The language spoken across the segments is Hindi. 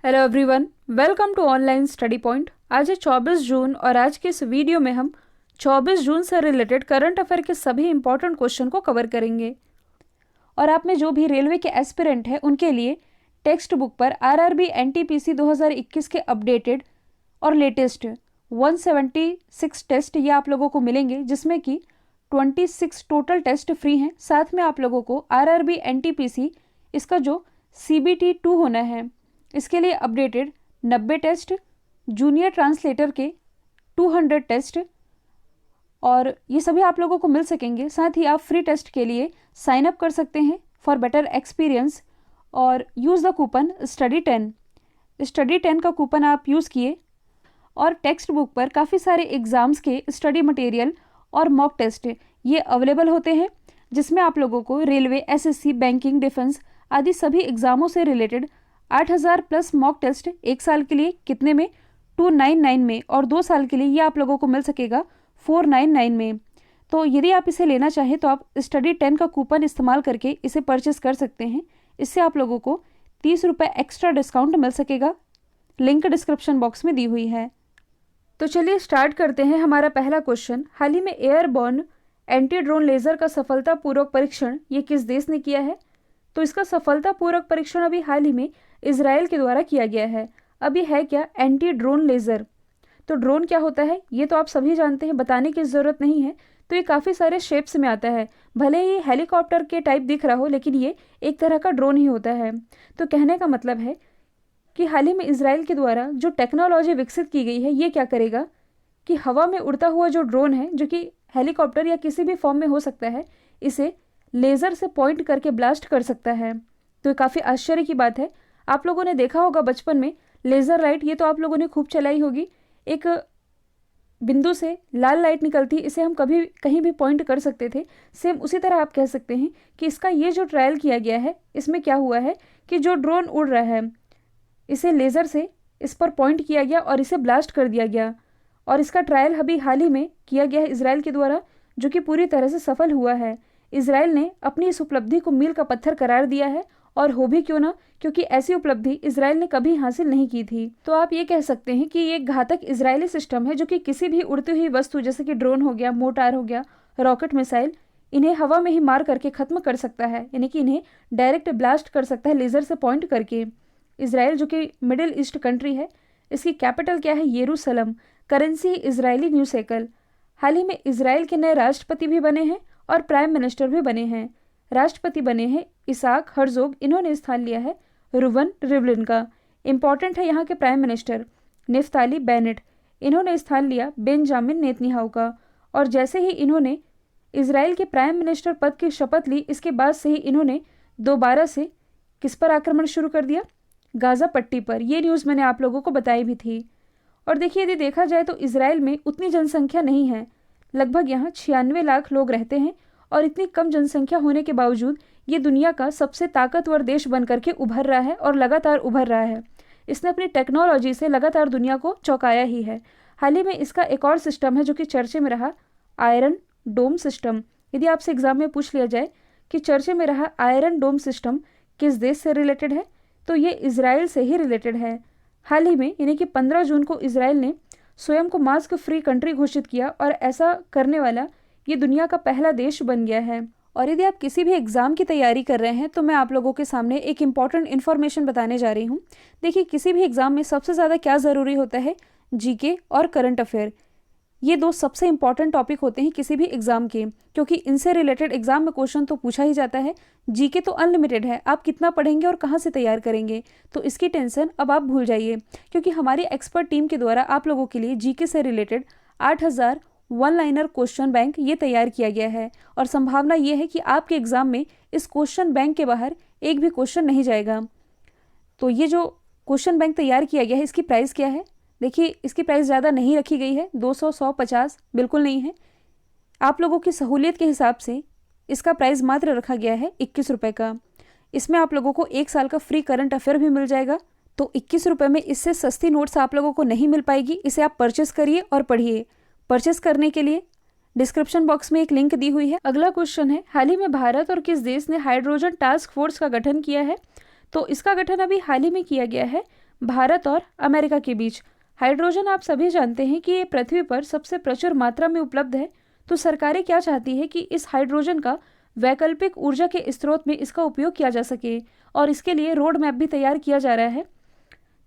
Hello everyone, welcome to online study point. आज है 24 जून और आज के इस वीडियो में हम 24 जून से रिलेटेड करंट अफेयर के सभी इंपॉर्टेंट क्वेश्चन को कवर करेंगे। और आप में जो भी रेलवे के एस्पिरेंट हैं उनके लिए टेक्स्ट बुक पर आरआरबी एनटीपीसी 2021 के अपडेटेड और लेटेस्ट 176 टेस्ट ये आप लोगों को मिलेंगे, जिसमें कि 26 टोटल टेस्ट फ्री हैं। साथ में आप लोगों को आरआरबी एनटीपीसी इसका जो CBT 2 होना है इसके लिए अपडेटेड 90 टेस्ट, जूनियर ट्रांसलेटर के 200 टेस्ट और ये सभी आप लोगों को मिल सकेंगे। साथ ही आप फ्री टेस्ट के लिए साइन अप कर सकते हैं फॉर बेटर एक्सपीरियंस और यूज़ द कूपन स्टडी 10 का कूपन आप यूज़ किए। और टेक्स्ट बुक पर काफ़ी सारे एग्ज़ाम्स के स्टडी मटेरियल और मॉक टेस्ट ये अवेलेबल होते हैं, जिसमें आप लोगों को रेलवे, SSC, बैंकिंग, डिफेंस आदि सभी एग्ज़ामों से रिलेटेड 8000 प्लस मॉक टेस्ट एक साल के लिए कितने में 299 में और 2 साल के लिए ये आप लोगों को मिल सकेगा 499 में। तो यदि आप इसे लेना चाहें तो आप स्टडी 10 का कूपन इस्तेमाल करके इसे परचेस कर सकते हैं। इससे आप लोगों को 30 रुपये एक्स्ट्रा डिस्काउंट मिल सकेगा। लिंक डिस्क्रिप्शन बॉक्स में दी हुई है। तो चलिए स्टार्ट करते हैं। हमारा पहला क्वेश्चन, हाल ही में एयरबॉर्न एंटी ड्रोन लेज़र का सफलतापूर्वक परीक्षण ये किस देश ने किया है? तो इसका सफलतापूर्वक परीक्षण अभी हाल ही में इजराइल के द्वारा किया गया है। अभी है क्या एंटी ड्रोन लेज़र। तो ड्रोन क्या होता है ये तो आप सभी जानते हैं, बताने की ज़रूरत नहीं है। तो ये काफ़ी सारे शेप्स में आता है, भले ही हेलीकॉप्टर के टाइप दिख रहा हो लेकिन ये एक तरह का ड्रोन ही होता है। तो कहने का मतलब है कि हाल ही में इजराइल के द्वारा जो टेक्नोलॉजी विकसित की गई है ये क्या करेगा कि हवा में उड़ता हुआ जो ड्रोन है, जो कि हेलीकॉप्टर या किसी भी फॉर्म में हो सकता है, इसे लेज़र से पॉइंट करके ब्लास्ट कर सकता है। तो ये काफ़ी आश्चर्य की बात है। आप लोगों ने देखा होगा बचपन में लेज़र लाइट, ये तो आप लोगों ने खूब चलाई होगी। एक बिंदु से लाल लाइट निकलती, इसे हम कभी कहीं भी पॉइंट कर सकते थे। सेम उसी तरह आप कह सकते हैं कि इसका ये जो ट्रायल किया गया है इसमें क्या हुआ है कि जो ड्रोन उड़ रहा है इसे लेज़र से इस पर पॉइंट किया गया और इसे ब्लास्ट कर दिया गया। और इसका ट्रायल अभी हाल ही में किया गया है इजराइल के द्वारा, जो कि पूरी तरह से सफल हुआ है। इजराइल ने अपनी इस उपलब्धि को मील का पत्थर करार दिया है, और हो भी क्यों ना, क्योंकि ऐसी उपलब्धि इजराइल ने कभी हासिल नहीं की थी। तो आप ये कह सकते हैं कि ये घातक इजरायली सिस्टम है जो कि किसी भी उड़ती हुई वस्तु जैसे कि ड्रोन हो गया, मोटार हो गया, रॉकेट मिसाइल, इन्हें हवा में ही मार करके ख़त्म कर सकता है, यानी कि इन्हें डायरेक्ट ब्लास्ट कर सकता है लेज़र से पॉइंट करके। इजराइल जो कि मिडिल ईस्ट कंट्री है, इसकी कैपिटल क्या है? यरूशलम। Currency Israeli new shekel. हाल ही में इजराइल के नए राष्ट्रपति भी बने हैं और प्राइम मिनिस्टर भी बने हैं। राष्ट्रपति बने हैं इसाक हर्जोग, इन्होंने स्थान लिया है रुवन रिवलिन का। इम्पॉर्टेंट है यहाँ के प्राइम मिनिस्टर निफ्ताली बेनेट, इन्होंने स्थान लिया बेंजामिन नेतन्याहू का। और जैसे ही इन्होंने इजराइल के प्राइम मिनिस्टर पद की शपथ ली, इसके बाद से ही इन्होंने दोबारा से किस पर आक्रमण शुरू कर दिया? गाज़ा पट्टी पर। ये न्यूज़ मैंने आप लोगों को बताई भी थी। और देखिए, यदि देखा जाए तो इजराइल में उतनी जनसंख्या नहीं है, लगभग यहाँ 96 लाख लोग रहते हैं। और इतनी कम जनसंख्या होने के बावजूद ये दुनिया का सबसे ताकतवर देश बन करके उभर रहा है और लगातार उभर रहा है। इसने अपनी टेक्नोलॉजी से लगातार दुनिया को चौंकाया ही है। हाल ही में इसका एक और सिस्टम है जो कि चर्चे में रहा, आयरन डोम सिस्टम। यदि आपसे एग्जाम में पूछ लिया जाए कि चर्चे में रहा आयरन डोम सिस्टम किस देश से रिलेटेड है, तो ये इजराइल से ही रिलेटेड है। हाल ही में यानी कि 15 जून को इजराइल ने स्वयं को मास्क फ्री कंट्री घोषित किया और ऐसा करने वाला ये दुनिया का पहला देश बन गया है। और यदि आप किसी भी एग्ज़ाम की तैयारी कर रहे हैं तो मैं आप लोगों के सामने एक इम्पॉर्टेंट इन्फॉर्मेशन बताने जा रही हूँ। देखिए, किसी भी एग्ज़ाम में सबसे ज़्यादा क्या ज़रूरी होता है? GK और करंट अफेयर। ये दो सबसे इंपॉर्टेंट टॉपिक होते हैं किसी भी एग्ज़ाम के, क्योंकि इनसे रिलेटेड एग्जाम में क्वेश्चन तो पूछा ही जाता है। GK तो अनलिमिटेड है, आप कितना पढ़ेंगे और कहाँ से तैयार करेंगे, तो इसकी टेंशन अब आप भूल जाइए, क्योंकि हमारी एक्सपर्ट टीम के द्वारा आप लोगों के लिए GK से related 8000 one liner question bank ये तैयार किया गया है। और संभावना ये है कि आपके एग्ज़ाम में इस क्वेश्चन बैंक के बाहर एक भी क्वेश्चन नहीं जाएगा। तो ये जो क्वेश्चन बैंक तैयार किया गया है, इसकी प्राइस क्या है? देखिए, इसकी प्राइस ज़्यादा नहीं रखी गई है, 200, 100, 50 बिल्कुल नहीं है। आप लोगों की सहूलियत के हिसाब से इसका प्राइस मात्र रखा गया है 21 रुपये का। इसमें आप लोगों को 1 साल का फ्री करंट अफेयर भी मिल जाएगा। तो 21 रुपये में इससे सस्ती नोट्स आप लोगों को नहीं मिल पाएगी। इसे आप परचेस करिए और पढ़िए। परचेस करने के लिए डिस्क्रिप्शन बॉक्स में एक लिंक दी हुई है। अगला क्वेश्चन है, हाल ही में भारत और किस देश ने हाइड्रोजन टास्क फोर्स का गठन किया है? तो इसका गठन अभी हाल ही में किया गया है भारत और अमेरिका के बीच। हाइड्रोजन आप सभी जानते हैं कि ये पृथ्वी पर सबसे प्रचुर मात्रा में उपलब्ध है। तो सरकारें क्या चाहती है कि इस हाइड्रोजन का वैकल्पिक ऊर्जा के स्रोत में इसका उपयोग किया जा सके, और इसके लिए रोड मैप भी तैयार किया जा रहा है।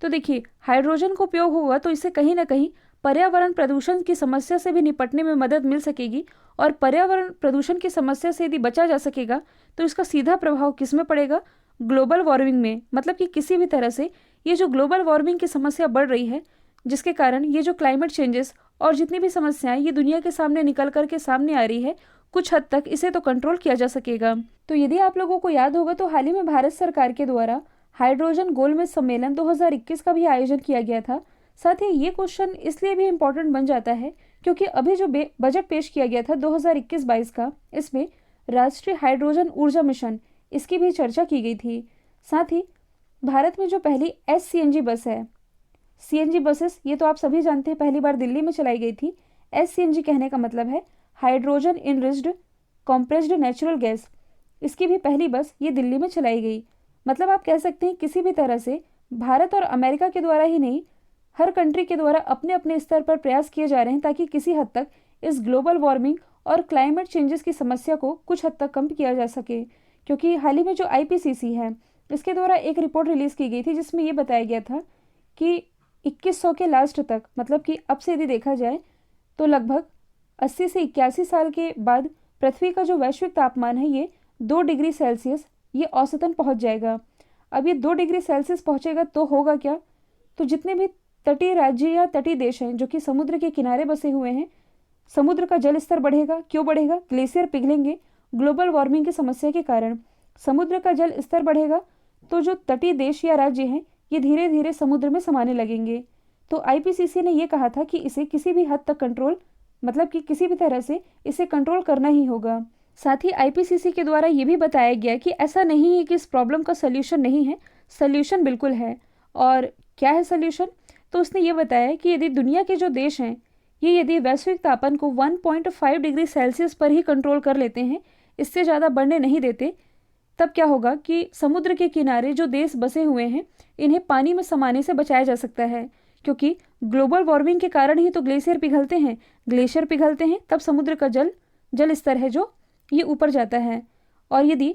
तो देखिए, हाइड्रोजन का उपयोग होगा तो इससे कहीं ना कहीं पर्यावरण प्रदूषण की समस्या से भी निपटने में मदद मिल सकेगी। और पर्यावरण प्रदूषण की समस्या से यदि बचा जा सकेगा तो इसका सीधा प्रभाव किस में पड़ेगा? ग्लोबल वार्मिंग में। मतलब कि किसी भी तरह से ये जो ग्लोबल वार्मिंग की समस्या बढ़ रही है, जिसके कारण ये जो क्लाइमेट चेंजेस और जितनी भी समस्याएं ये दुनिया के सामने निकल कर के सामने आ रही है, कुछ हद तक इसे तो कंट्रोल किया जा सकेगा। तो यदि आप लोगों को याद होगा तो हाल ही में भारत सरकार के द्वारा हाइड्रोजन गोलमेज सम्मेलन 2021 का भी आयोजन किया गया था। साथ ही ये क्वेश्चन इसलिए भी इम्पोर्टेंट बन जाता है क्योंकि अभी जो बजट पेश किया गया था 2021-22 का, इसमें राष्ट्रीय हाइड्रोजन ऊर्जा मिशन इसकी भी चर्चा की गई थी। साथ ही भारत में जो पहली SCNG बस है, CNG बसेस, ये तो आप सभी जानते हैं पहली बार दिल्ली में चलाई गई थी। SCNG कहने का मतलब है hydrogen enriched compressed natural gas. इसकी भी पहली बस ये दिल्ली में चलाई गई। मतलब आप कह सकते हैं किसी भी तरह से भारत और अमेरिका के द्वारा ही नहीं, हर कंट्री के द्वारा अपने अपने स्तर पर प्रयास किए जा रहे हैं ताकि किसी हद तक इस ग्लोबल वार्मिंग और क्लाइमेट चेंजेस की समस्या को कुछ हद तक कम किया जा सके। क्योंकि हाल ही में जो IPCC है, इसके द्वारा एक रिपोर्ट रिलीज़ की गई थी जिसमें ये बताया गया था कि 2100 के लास्ट तक, मतलब कि अब से यदि देखा जाए तो लगभग 80 से 81 साल के बाद पृथ्वी का जो वैश्विक तापमान है ये 2 डिग्री सेल्सियस ये औसतन पहुंच जाएगा। अब ये 2 डिग्री सेल्सियस पहुंचेगा तो होगा क्या? तो जितने भी तटीय राज्य या तटीय देश हैं जो कि समुद्र के किनारे बसे हुए हैं, समुद्र का जल स्तर बढ़ेगा। क्यों बढ़ेगा? ग्लेशियर पिघलेंगे ग्लोबल वार्मिंग की समस्या के कारण। समुद्र का जल स्तर बढ़ेगा तो जो तटीय देश या राज्य हैं ये धीरे धीरे समुद्र में समाने लगेंगे। तो IPCC ने यह कहा था कि इसे किसी भी हद तक कंट्रोल, मतलब कि किसी भी तरह से इसे कंट्रोल करना ही होगा। साथ ही IPCC के द्वारा ये भी बताया गया कि ऐसा नहीं है कि इस प्रॉब्लम का सल्यूशन नहीं है, सल्यूशन बिल्कुल है। और क्या है सल्यूशन? तो उसने ये बताया कि यदि दुनिया के जो देश हैं ये यदि वैश्विक तापमान को 1.5 डिग्री सेल्सियस पर ही कंट्रोल कर लेते हैं, इससे ज़्यादा बढ़ने नहीं देते, तब क्या होगा कि समुद्र के किनारे जो देश बसे हुए हैं इन्हें पानी में समाने से बचाया जा सकता है। क्योंकि ग्लोबल वार्मिंग के कारण ही तो ग्लेशियर पिघलते हैं। ग्लेशियर पिघलते हैं तब समुद्र का जल स्तर है जो ये ऊपर जाता है। और यदि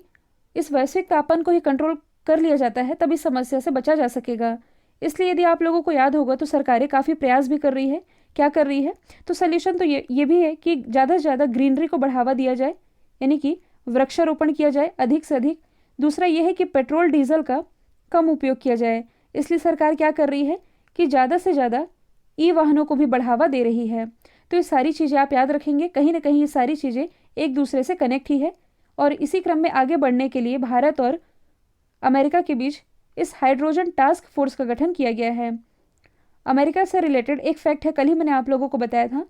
इस वैश्विक तापमान को ही कंट्रोल कर लिया जाता है तब इस समस्या से बचा जा सकेगा। इसलिए यदि आप लोगों को याद होगा तो सरकारें काफ़ी प्रयास भी कर रही है। क्या कर रही है? तो सल्यूशन तो ये भी है कि ज़्यादा से ज़्यादा ग्रीनरी को बढ़ावा दिया जाए, यानी कि वृक्षारोपण किया जाए अधिक से अधिक। दूसरा यह है कि पेट्रोल डीजल का कम उपयोग किया जाए। इसलिए सरकार क्या कर रही है कि ज़्यादा से ज़्यादा वाहनों को भी बढ़ावा दे रही है। तो ये सारी चीज़ें आप याद रखेंगे, कहीं ना कहीं ये सारी चीज़ें एक दूसरे से कनेक्ट ही है। और इसी क्रम में आगे बढ़ने के लिए भारत और अमेरिका के बीच इस हाइड्रोजन टास्क फोर्स का गठन किया गया है। अमेरिका से रिलेटेड एक फैक्ट है, कल ही मैंने आप लोगों को बताया था,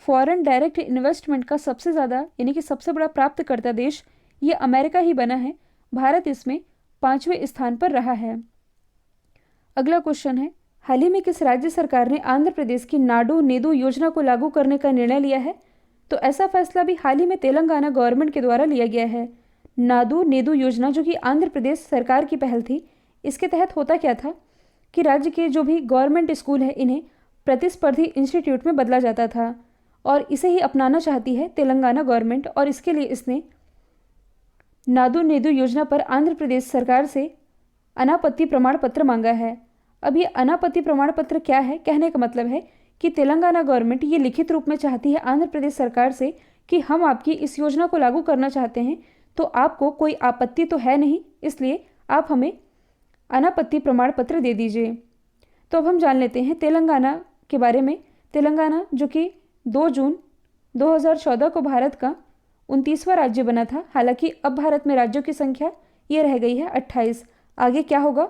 फॉरेन डायरेक्ट इन्वेस्टमेंट का सबसे ज़्यादा यानी कि सबसे बड़ा प्राप्तकर्ता देश ये अमेरिका ही बना है। भारत इसमें 5वें स्थान पर रहा है। अगला क्वेश्चन है, हाल ही में किस राज्य सरकार ने आंध्र प्रदेश की नाडू नेदू योजना को लागू करने का निर्णय लिया है? तो ऐसा फैसला भी हाल ही में तेलंगाना गवर्नमेंट के द्वारा लिया गया है। नाडू नेदू योजना जो कि आंध्र प्रदेश सरकार की पहल थी, इसके तहत होता क्या था कि राज्य के जो भी गवर्नमेंट स्कूल है इन्हें प्रतिस्पर्धी इंस्टीट्यूट में बदला जाता था, और इसे ही अपनाना चाहती है तेलंगाना गवर्नमेंट। और इसके लिए इसने नाडू नेदू योजना पर आंध्र प्रदेश सरकार से अनापत्ति प्रमाण पत्र मांगा है। अब ये अनापत्ति प्रमाण पत्र क्या है? कहने का मतलब है कि तेलंगाना गवर्नमेंट ये लिखित रूप में चाहती है आंध्र प्रदेश सरकार से कि हम आपकी इस योजना को लागू करना चाहते हैं, तो आपको कोई आपत्ति तो है नहीं, इसलिए आप हमें अनापत्ति प्रमाण पत्र दे दीजिए। तो अब हम जान लेते हैं तेलंगाना के बारे में। तेलंगाना जो कि 2 जून 2014 को भारत का 29वां राज्य बना था। हालांकि अब भारत में राज्यों की संख्या ये रह गई है 28। आगे क्या होगा,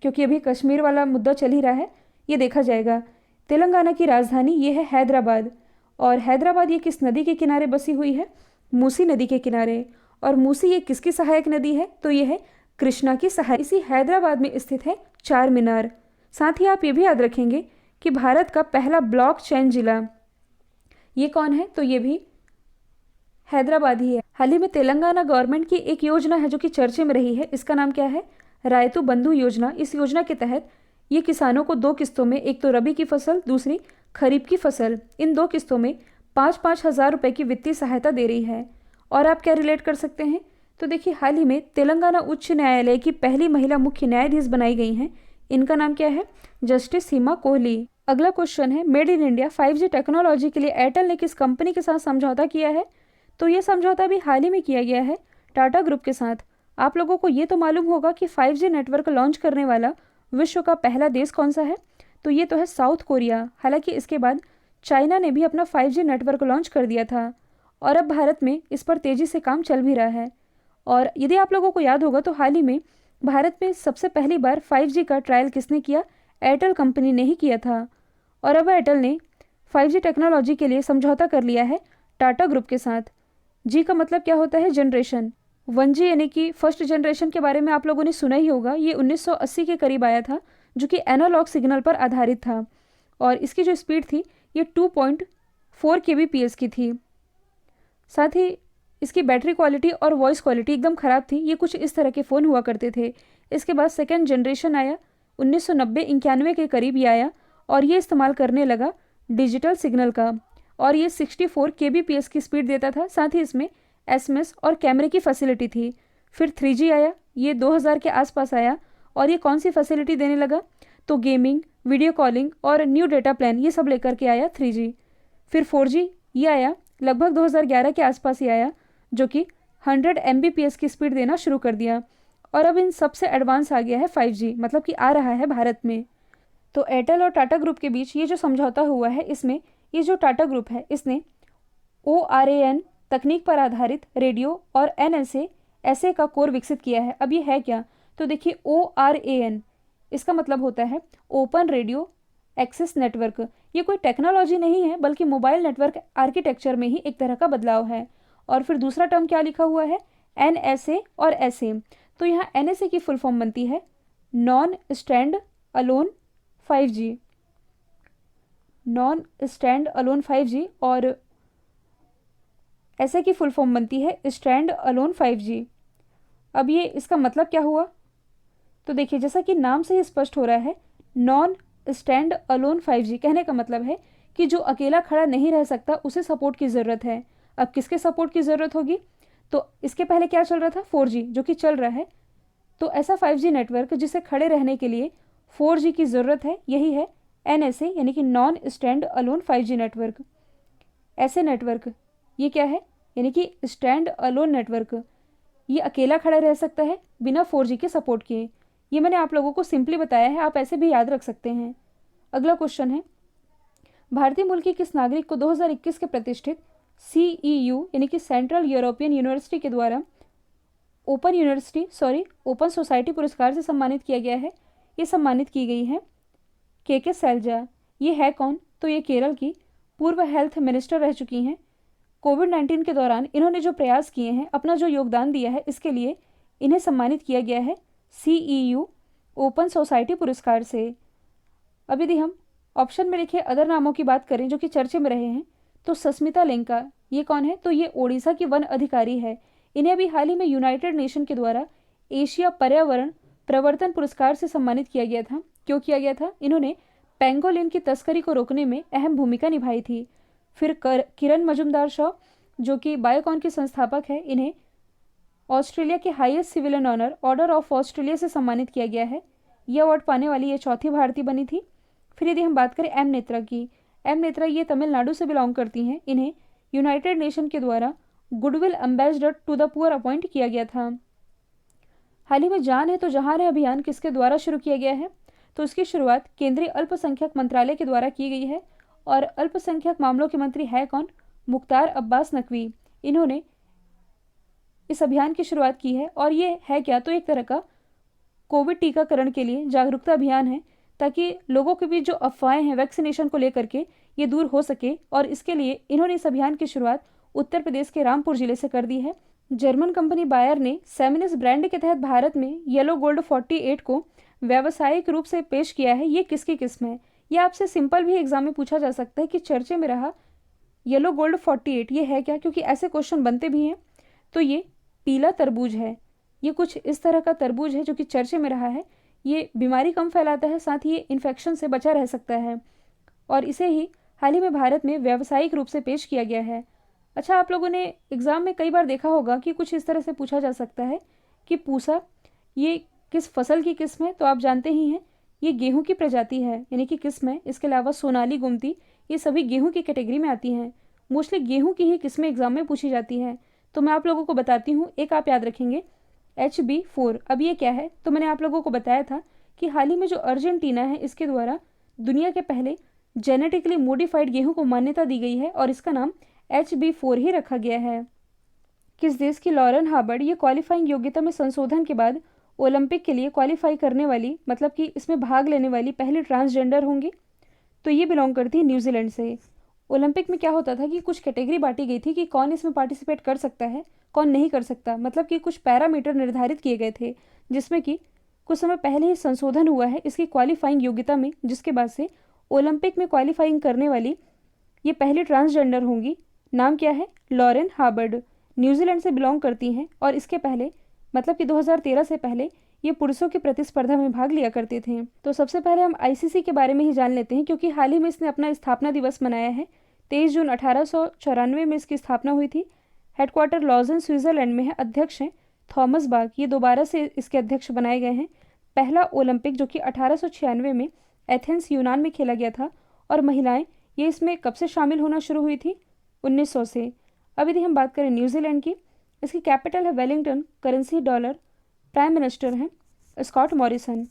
क्योंकि अभी कश्मीर वाला मुद्दा चल ही रहा है, ये देखा जाएगा। तेलंगाना की राजधानी ये है हैदराबाद। और हैदराबाद ये किस नदी के किनारे बसी हुई है? मूसी नदी के किनारे। और मूसी ये किसकी सहायक नदी है? तो ये है कृष्णा की सहायक। इसी हैदराबाद में स्थित है चार मीनार। साथ ही आप ये भी याद रखेंगे कि भारत का पहला ब्लॉक चेन जिला ये कौन है? तो ये भी हैदराबाद ही है। हाल ही में तेलंगाना गवर्नमेंट की एक योजना है जो कि चर्चे में रही है, इसका नाम क्या है? रायतु बंधु योजना। इस योजना के तहत ये किसानों को 2 किस्तों में, एक तो रबी की फसल, दूसरी खरीफ की फसल, इन 2 किस्तों में 5-5 हज़ार रुपये की वित्तीय सहायता दे रही है। और आप क्या रिलेट कर सकते हैं? तो देखिए, हाल ही में तेलंगाना उच्च न्यायालय की पहली महिला मुख्य न्यायाधीश बनाई गई हैं। इनका नाम क्या है? जस्टिस सीमा कोहली। अगला क्वेश्चन है, made in India 5G technology के लिए एयरटेल ने किस कंपनी के साथ समझौता किया है? तो ये समझौता भी हाल ही में किया गया है टाटा ग्रुप के साथ। आप लोगों को ये तो मालूम होगा कि 5G नेटवर्क लॉन्च करने वाला विश्व का पहला देश कौन सा है? तो ये तो है साउथ कोरिया। हालांकि इसके बाद चाइना ने भी अपना 5G नेटवर्क लॉन्च कर दिया था और अब भारत में इस पर तेज़ी से काम चल भी रहा है। और यदि आप लोगों को याद होगा तो हाल ही में भारत में सबसे पहली बार 5G का ट्रायल किसने किया? एयरटेल कंपनी ने ही किया था। और अब एयरटेल ने 5G टेक्नोलॉजी के लिए समझौता कर लिया है टाटा ग्रुप के साथ। जी का मतलब क्या होता है? जनरेशन। 1G यानी कि फर्स्ट जनरेशन के बारे में आप लोगों ने सुना ही होगा। ये 1980 के करीब आया था, जो कि एनालॉग सिग्नल पर आधारित था और इसकी जो स्पीड थी ये 2.4 kbps की थी। साथ ही इसकी बैटरी क्वालिटी और वॉइस क्वालिटी एकदम ख़राब थी। ये कुछ इस तरह के फ़ोन हुआ करते थे। इसके बाद सेकेंड जनरेशन आया 1990-91 के करीब ये आया और ये इस्तेमाल करने लगा डिजिटल सिग्नल का और ये 64 kbps की स्पीड देता था। साथ ही इसमें SMS और कैमरे की फैसिलिटी थी। फिर 3G आया, ये 2000 के आसपास आया और ये कौन सी फैसिलिटी देने लगा? तो गेमिंग, वीडियो कॉलिंग और न्यू डेटा प्लान ये सब लेकर के आया 3G। फिर 4G ये आया लगभग 2011 के आसपास ही आया, जो कि 100 Mbps की स्पीड देना शुरू कर दिया। और अब इन सबसे एडवांस आ गया है 5G, मतलब कि आ रहा है भारत में। तो एयरटेल और टाटा ग्रुप के बीच ये जो समझौता हुआ है, इसमें ये जो टाटा ग्रुप है इसने ORAN तकनीक पर आधारित रेडियो और NSA ऐसे का कोर विकसित किया है। अब ये है क्या? तो देखिए, ORAN इसका मतलब होता है ओपन रेडियो एक्सेस नेटवर्क। ये कोई टेक्नोलॉजी नहीं है बल्कि मोबाइल नेटवर्क आर्किटेक्चर में ही एक तरह का बदलाव है। और फिर दूसरा टर्म क्या लिखा हुआ है? NSA और SA। तो यहाँ NSA की फुल फॉर्म बनती है non stand alone 5G, non stand alone 5G, और ऐसे की फुल फॉर्म बनती है स्टैंड अलोन 5G। अब ये इसका मतलब क्या हुआ? तो देखिए, जैसा कि नाम से ही स्पष्ट हो रहा है, नॉन स्टैंड अलोन 5G कहने का मतलब है कि जो अकेला खड़ा नहीं रह सकता उसे सपोर्ट की ज़रूरत है। अब किसके सपोर्ट की ज़रूरत होगी? तो इसके पहले क्या चल रहा था? 4G, जो कि चल रहा है। तो ऐसा 5G नेटवर्क जिसे खड़े रहने के लिए 4G की ज़रूरत है, यही है NSA यानी कि non stand alone 5G network. ऐसे नेटवर्क ये क्या है? यानी कि स्टैंड अलोन नेटवर्क, ये अकेला खड़ा रह सकता है बिना 4G के सपोर्ट किए। ये मैंने आप लोगों को सिंपली बताया है, आप ऐसे भी याद रख सकते हैं। अगला क्वेश्चन है, भारतीय मूल के किस नागरिक को 2021 के प्रतिष्ठित CEU यानी कि सेंट्रल यूरोपियन यूनिवर्सिटी के द्वारा ओपन सोसाइटी पुरस्कार से सम्मानित किया गया है? ये सम्मानित की गई है KK सैलजा। ये है कौन? तो ये केरल की पूर्व हेल्थ मिनिस्टर रह चुकी हैं। कोविड-19 के दौरान इन्होंने जो प्रयास किए हैं, अपना जो योगदान दिया है, इसके लिए इन्हें सम्मानित किया गया है CEU ओपन सोसाइटी पुरस्कार से। अब यदि हम ऑप्शन में लिखे अदर नामों की बात करें जो कि चर्चे में रहे हैं, तो सस्मिता लेंका, ये कौन है? तो ये ओडिशा की वन अधिकारी है। इन्हें अभी हाल ही में यूनाइटेड नेशन के द्वारा एशिया पर्यावरण प्रवर्तन पुरस्कार से सम्मानित किया गया था। क्यों किया गया था? इन्होंने पेंगोलिन की तस्करी को रोकने में अहम भूमिका निभाई थी। फिर किरण मजुमदार शॉ, जो कि बायोकॉन के संस्थापक है, इन्हें ऑस्ट्रेलिया के highest civilian honour order of Australia से सम्मानित किया गया है। ये अवार्ड पाने वाली ये चौथी भारतीय बनी थी। फिर यदि हम बात करें एम नेत्रा की, एम नेत्रा ये तमिलनाडु से बिलोंग करती हैं। इन्हें यूनाइटेड नेशन के द्वारा goodwill ambassador to the poor appoint किया गया था। हाल ही में जान है तो जहान है अभियान किसके द्वारा शुरू किया गया है? तो इसकी शुरुआत केंद्रीय अल्पसंख्यक मंत्रालय के द्वारा की गई है और अल्पसंख्यक मामलों के मंत्री है कौन? मुख्तार अब्बास नकवी। इन्होंने इस अभियान की शुरुआत की है और ये है क्या? तो एक तरह का कोविड टीकाकरण के लिए जागरूकता अभियान है, ताकि लोगों के बीच जो अफवाहें हैं वैक्सीनेशन को लेकर के ये दूर हो सके। और इसके लिए इन्होंने इस अभियान की शुरुआत उत्तर प्रदेश के रामपुर जिले से कर दी है। जर्मन कंपनी बायर ने सेमिनिस ब्रांड के तहत भारत में येलो गोल्ड 48 को व्यावसायिक रूप से पेश किया है। ये किसकी किस्म है? ये आपसे सिंपल भी एग्जाम में पूछा जा सकता है कि चर्चे में रहा येलो गोल्ड 48 ये है क्या, क्योंकि ऐसे क्वेश्चन बनते भी हैं। तो ये पीला तरबूज है। ये कुछ इस तरह का तरबूज है जो कि चर्चे में रहा है। ये बीमारी कम फैलाता है, साथ ही ये इन्फेक्शन से बचा रह सकता है और इसे ही हाल ही में भारत में व्यावसायिक रूप से पेश किया गया है। अच्छा, आप लोगों ने एग्ज़ाम में कई बार देखा होगा कि कुछ इस तरह से पूछा जा सकता है कि पूसा ये किस फसल की किस्म है, तो आप जानते ही हैं ये गेहूं की प्रजाति है, यानी कि किस्म है। इसके अलावा सोनाली, गुमती, ये सभी गेहूं की कैटेगरी में आती हैं। मोस्टली गेहूं की ही किस्में एग्जाम में पूछी जाती है। तो मैं आप लोगों को बताती हूँ, एक आप याद रखेंगे HB4। अब ये क्या है, तो मैंने आप लोगों को बताया था कि हाल ही में जो अर्जेंटीना है इसके द्वारा दुनिया के पहले जेनेटिकली मॉडिफाइड गेहूं को मान्यता दी गई है और इसका नाम HB4 ही रखा गया है। किस देश की लॉरेन हार्बर्ड ये क्वालिफाइंग योग्यता में संशोधन के बाद ओलंपिक के लिए क्वालिफाई करने वाली, मतलब कि इसमें भाग लेने वाली पहली ट्रांसजेंडर होंगी? तो ये बिलोंग करती है न्यूजीलैंड से। ओलंपिक में क्या होता था कि कुछ कैटेगरी बांटी गई थी कि कौन इसमें पार्टिसिपेट कर सकता है, कौन नहीं कर सकता, मतलब कि कुछ पैरामीटर निर्धारित किए गए थे जिसमें कि कुछ समय पहले ही संशोधन हुआ है इसकी क्वालिफाइंग योग्यता में, जिसके बाद से ओलंपिक में क्वालिफाइंग करने वाली ये पहली ट्रांसजेंडर होंगी। नाम क्या है? Lauren Harbard. न्यूजीलैंड से बिलोंग करती हैं और इसके पहले, मतलब कि 2013 से पहले ये पुरुषों की प्रतिस्पर्धा में भाग लिया करते थे। तो सबसे पहले हम ICC के बारे में ही जान लेते हैं, क्योंकि हाल ही में इसने अपना स्थापना दिवस मनाया है। 23 जून 1894 में इसकी स्थापना हुई थी। हेडक्वार्टर लॉजन, स्विट्जरलैंड में है। अध्यक्ष हैं थॉमस बाक, ये दोबारा से इसके अध्यक्ष बनाए गए हैं। पहला ओलंपिक जो कि 1896 में एथेंस, यूनान में खेला गया था। और महिलाएं ये इसमें कब से शामिल होना शुरू हुई थी? 1900 से। अब यदि हम बात करें न्यूजीलैंड की, इसकी कैपिटल है Wellington, currency dollar, prime minister हैं स्कॉट मॉरिसन।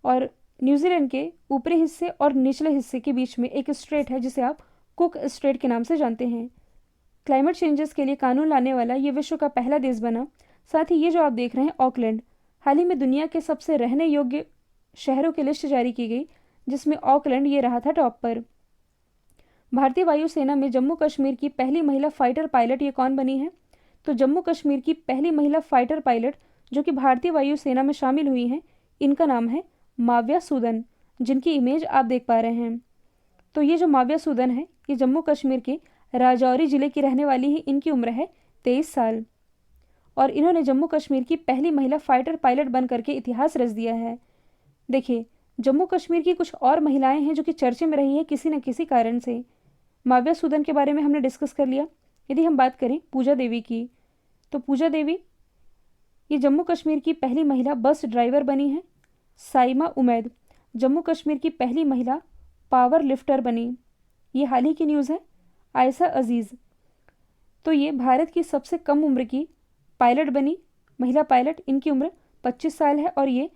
और न्यूजीलैंड के ऊपरी हिस्से और निचले हिस्से के बीच में एक स्ट्रेट है जिसे आप कुक स्ट्रेट के नाम से जानते हैं। क्लाइमेट चेंजेस के लिए कानून लाने वाला ये विश्व का पहला देश बना। साथ ही ये जो आप देख रहे हैं ऑकलैंड, हाल ही में दुनिया के सबसे रहने योग्य शहरों की लिस्ट जारी की गई, जिसमें ऑकलैंड ये रहा था टॉप पर। भारतीय वायुसेना में जम्मू कश्मीर की पहली महिला फाइटर पायलट ये कौन बनी है? तो जम्मू कश्मीर की पहली महिला फाइटर पायलट जो कि भारतीय वायुसेना में शामिल हुई हैं, इनका नाम है माव्या सूदन, जिनकी इमेज आप देख पा रहे हैं। तो ये जो माव्या सूदन है ये जम्मू कश्मीर के राजौरी जिले की रहने वाली है। इनकी उम्र है 23 साल और इन्होंने जम्मू कश्मीर की पहली महिला फाइटर पायलट बन करके इतिहास रच दिया है। देखिए, जम्मू कश्मीर की कुछ और महिलाएं हैं जो कि चर्चे में रही है किसी न किसी कारण से। माव्या सूदन के बारे में हमने डिस्कस कर लिया। यदि हम बात करें पूजा देवी की, तो पूजा देवी ये जम्मू कश्मीर की पहली महिला बस ड्राइवर बनी है। साइमा उमैद जम्मू कश्मीर की पहली महिला पावर लिफ्टर बनी, ये हाल ही की न्यूज़ है। आयशा अजीज़, तो ये भारत की सबसे कम उम्र की पायलट बनी, महिला पायलट। इनकी उम्र 25 साल है और ये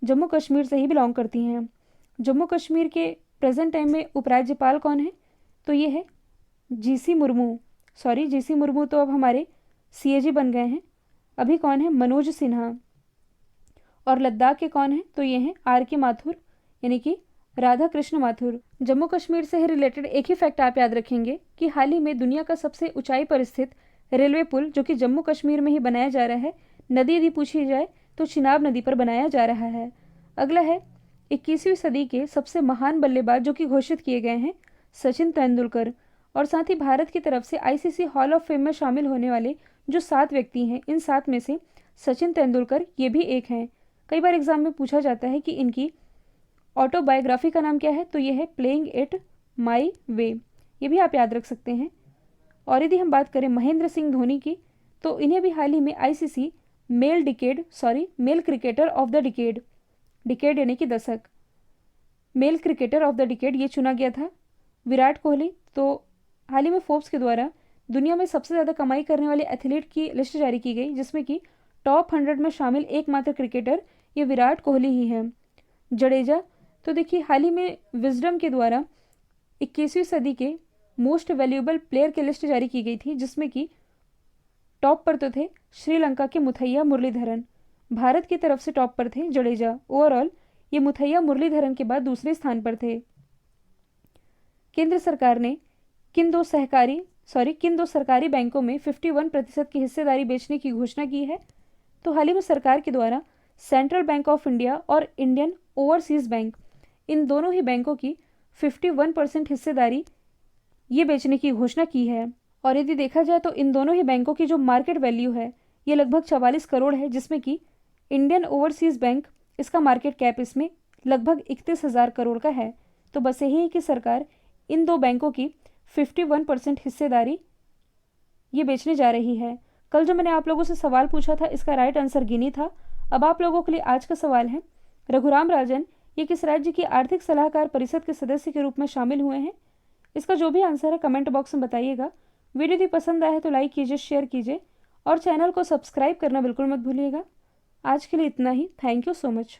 जम्मू कश्मीर से ही बिलोंग करती हैं। जम्मू कश्मीर के प्रेजेंट टाइम में उपराज्यपाल कौन है? तो ये है जीसी मुर्मू। जीसी मुर्मू तो अब हमारे CAG बन गए हैं। अभी कौन है? मनोज सिन्हा। और लद्दाख के कौन है? तो ये हैं RK माथुर, यानी कि राधा कृष्ण माथुर। जम्मू कश्मीर से रिलेटेड एक ही फैक्ट आप याद रखेंगे कि हाल ही में दुनिया का सबसे ऊंचाई पर स्थित रेलवे पुल जो कि जम्मू कश्मीर में ही बनाया जा रहा है, नदी यदि पूछी जाए तो चिनाब नदी पर बनाया जा रहा है। अगला है 21वीं सदी के सबसे महान बल्लेबाज जो कि घोषित किए गए हैं, सचिन तेंदुलकर। और साथ ही भारत की तरफ से ICC हॉल ऑफ फेम में शामिल होने वाले जो 7 व्यक्ति हैं, इन 7 में से सचिन तेंदुलकर ये भी एक हैं। कई बार एग्जाम में पूछा जाता है कि इनकी ऑटोबायोग्राफी का नाम क्या है, तो ये है प्लेइंग इट माई वे, ये भी आप याद रख सकते हैं। और यदि हम बात करें महेंद्र सिंह धोनी की, तो इन्हें भी हाल ही में ICC male cricketer of the decade यानी कि दशक, male cricketer of the decade ये चुना गया था। विराट कोहली, तो हाल ही में फोर्ब्स के द्वारा दुनिया में सबसे ज़्यादा कमाई करने वाले एथलीट की लिस्ट जारी की गई, जिसमें कि टॉप 100 में शामिल एकमात्र क्रिकेटर ये विराट कोहली ही है। जडेजा, तो देखिए हाल ही में विजडम के द्वारा 21वीं सदी के मोस्ट वैल्यूएबल प्लेयर की लिस्ट जारी की गई थी, जिसमें कि टॉप पर तो थे श्रीलंका के मुथैया मुरलीधरन, भारत की तरफ से टॉप पर थे जडेजा। ओवरऑल ये मुथैया मुरलीधरन के बाद दूसरे स्थान पर थे। केंद्र सरकार ने किन दो सरकारी बैंकों में 51% की हिस्सेदारी बेचने की घोषणा की है? तो हाल ही में सरकार के द्वारा सेंट्रल बैंक ऑफ इंडिया और इंडियन ओवरसीज बैंक, इन दोनों ही बैंकों की 51% हिस्सेदारी ये बेचने की घोषणा की है। और यदि देखा जाए तो इन दोनों ही बैंकों की जो मार्केट वैल्यू है ये लगभग 44 करोड़ है, जिसमें कि इंडियन ओवरसीज बैंक इसका मार्केट कैप इसमें लगभग 31,000 करोड़ का है। तो बस यही है कि सरकार इन दो बैंकों की 51% हिस्सेदारी ये बेचने जा रही है। कल जो मैंने आप लोगों से सवाल पूछा था, इसका राइट आंसर गिनी था। अब आप लोगों के लिए आज का सवाल है, रघुराम राजन ये किस राज्य की आर्थिक सलाहकार परिषद के सदस्य के रूप में शामिल हुए हैं? इसका जो भी आंसर है कमेंट बॉक्स में बताइएगा। वीडियो यदि पसंद आए तो लाइक कीजिए, शेयर कीजिए और चैनल को सब्सक्राइब करना बिल्कुल मत भूलिएगा। आज के लिए इतना ही। Thank you so much.